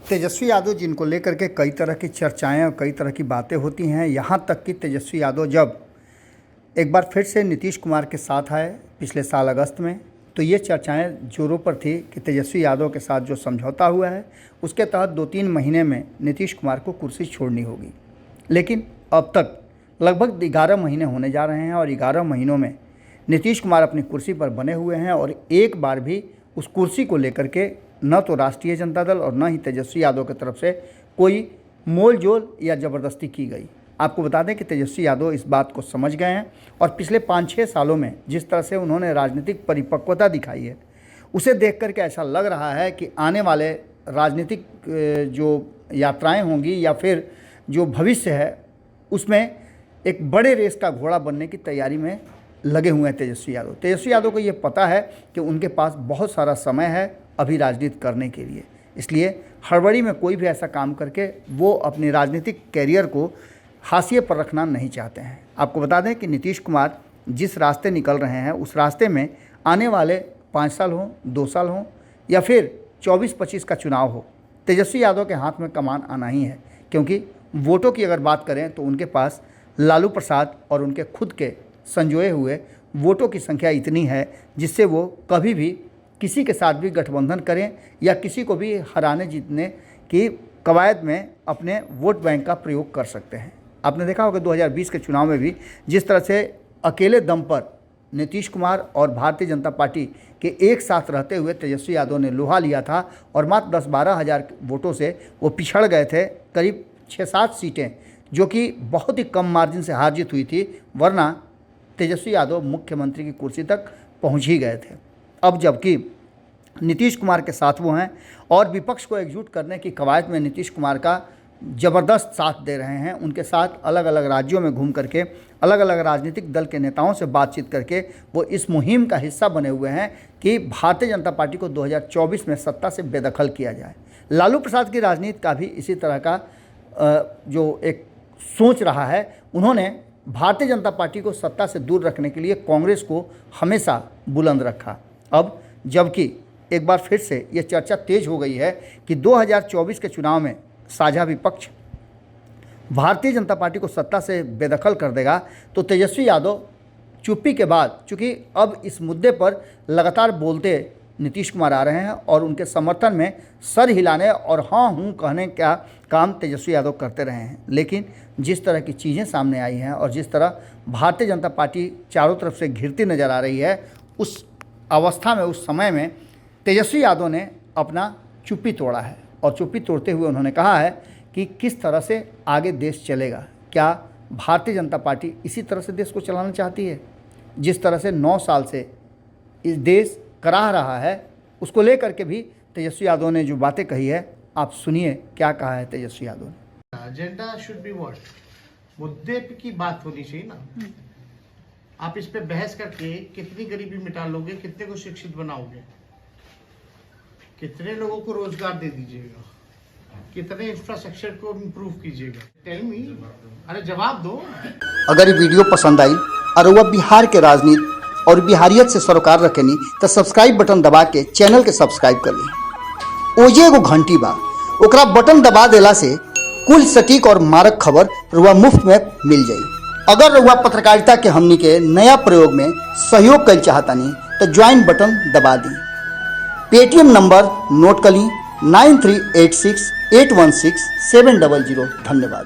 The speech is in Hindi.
तेजस्वी यादव जिनको लेकर के कई तरह की चर्चाएं और कई तरह की बातें होती हैं, यहाँ तक कि तेजस्वी यादव जब एक बार फिर से नीतीश कुमार के साथ आए पिछले साल अगस्त में, तो ये चर्चाएं जोरों पर थी कि तेजस्वी यादव के साथ जो समझौता हुआ है उसके तहत 2-3 महीने में नीतीश कुमार को कुर्सी छोड़नी होगी। लेकिन अब तक लगभग 11 महीने होने जा रहे हैं और 11 महीनों में नीतीश कुमार अपनी कुर्सी पर बने हुए हैं और एक बार भी उस कुर्सी को लेकर के न तो राष्ट्रीय जनता दल और न ही तेजस्वी यादव की तरफ से कोई मोल जोल या ज़बरदस्ती की गई। आपको बता दें कि तेजस्वी यादव इस बात को समझ गए हैं और पिछले 5-6 सालों में जिस तरह से उन्होंने राजनीतिक परिपक्वता दिखाई है, उसे देख करके ऐसा लग रहा है कि आने वाले राजनीतिक जो यात्राएं होंगी या फिर जो भविष्य है उसमें एक बड़े रेस का घोड़ा बनने की तैयारी में लगे हुए हैं तेजस्वी यादव। तेजस्वी यादव को ये पता है कि उनके पास बहुत सारा समय है अभी राजनीति करने के लिए, इसलिए हड़बड़ी में कोई भी ऐसा काम करके वो अपनी राजनीतिक कैरियर को हाशिए पर रखना नहीं चाहते हैं। आपको बता दें कि नीतीश कुमार जिस रास्ते निकल रहे हैं उस रास्ते में आने वाले 5 साल हों, 2 साल हों या फिर 24-25 का चुनाव हो, तेजस्वी यादव के हाथ में कमान आना ही है। क्योंकि वोटों की अगर बात करें तो उनके पास लालू प्रसाद और उनके खुद के संजोए हुए वोटों की संख्या इतनी है जिससे वो कभी भी किसी के साथ भी गठबंधन करें या किसी को भी हराने जीतने की कवायद में अपने वोट बैंक का प्रयोग कर सकते हैं। आपने देखा होगा 2020 के चुनाव में भी जिस तरह से अकेले दम पर नीतीश कुमार और भारतीय जनता पार्टी के एक साथ रहते हुए तेजस्वी यादव ने लोहा लिया था और मात्र 10-12 हज़ार वोटों से वो पिछड़ गए थे करीब 6-7 सीटें, जो कि बहुत ही कम मार्जिन से हार जीत हुई थी, वरना तेजस्वी यादव मुख्यमंत्री की कुर्सी तक पहुंच ही गए थे। अब जबकि नीतीश कुमार के साथ वो हैं और विपक्ष को एकजुट करने की कवायद में नीतीश कुमार का ज़बरदस्त साथ दे रहे हैं, उनके साथ अलग अलग राज्यों में घूम करके अलग अलग राजनीतिक दल के नेताओं से बातचीत करके वो इस मुहिम का हिस्सा बने हुए हैं कि भारतीय जनता पार्टी को 2024 में सत्ता से बेदखल किया जाए। लालू प्रसाद की राजनीति का भी इसी तरह का जो एक सोच रहा है, उन्होंने भारतीय जनता पार्टी को सत्ता से दूर रखने के लिए कांग्रेस को हमेशा बुलंद रखा। अब जबकि एक बार फिर से ये चर्चा तेज हो गई है कि 2024 के चुनाव में साझा विपक्ष भारतीय जनता पार्टी को सत्ता से बेदखल कर देगा, तो तेजस्वी यादव चुप्पी के बाद, चूँकि अब इस मुद्दे पर लगातार बोलते नीतीश कुमार आ रहे हैं और उनके समर्थन में सर हिलाने और हाँ हूँ कहने का काम तेजस्वी यादव करते रहे हैं। लेकिन जिस तरह की चीज़ें सामने आई हैं और जिस तरह भारतीय जनता पार्टी चारों तरफ से घिरती नज़र आ रही है, उस अवस्था में, उस समय में तेजस्वी यादव ने अपना चुप्पी तोड़ा है और चुप्पी तोड़ते हुए उन्होंने कहा है कि किस तरह से आगे देश चलेगा। क्या भारतीय जनता पार्टी इसी तरह से देश को चलाना चाहती है जिस तरह से 9 साल से इस देश कराह रहा है? उसको लेकर के भी तेजस्वी यादव ने जो बातें कही है, आप सुनिए क्या कहा है तेजस्वी यादव ने। एजेंडा शुड बी व्हाट, मुद्दे की बात होनी चाहिए ना। आप इस पे बहस करके कितनी गरीबी मिटा लोगे, कितने को शिक्षित बनाओगे, कितने लोगों को रोजगार दे दीजिएगा, कितने इंफ्रास्ट्रक्चर को इम्प्रूव कीजिएगा? टेल मी, अरे जवाब दो। अगर ये वीडियो पसंद आई और वह बिहार के राजनीति और बिहारियत से सरोकार रखेनी तो सब्सक्राइब बटन दबा के चैनल के सब्सक्राइब कर ली। ओजे एगो घंटी बा, ओकरा बटन दबा देला से कुल सटीक और मारक खबर रुआ मुफ्त में मिल जाई। अगर रुआ पत्रकारिता के हमनी के नया प्रयोग में सहयोग कर चाहतानी तो ज्वाइन बटन दबा दी। पेटीएम नंबर नोट कर ली 9386816700। धन्यवाद।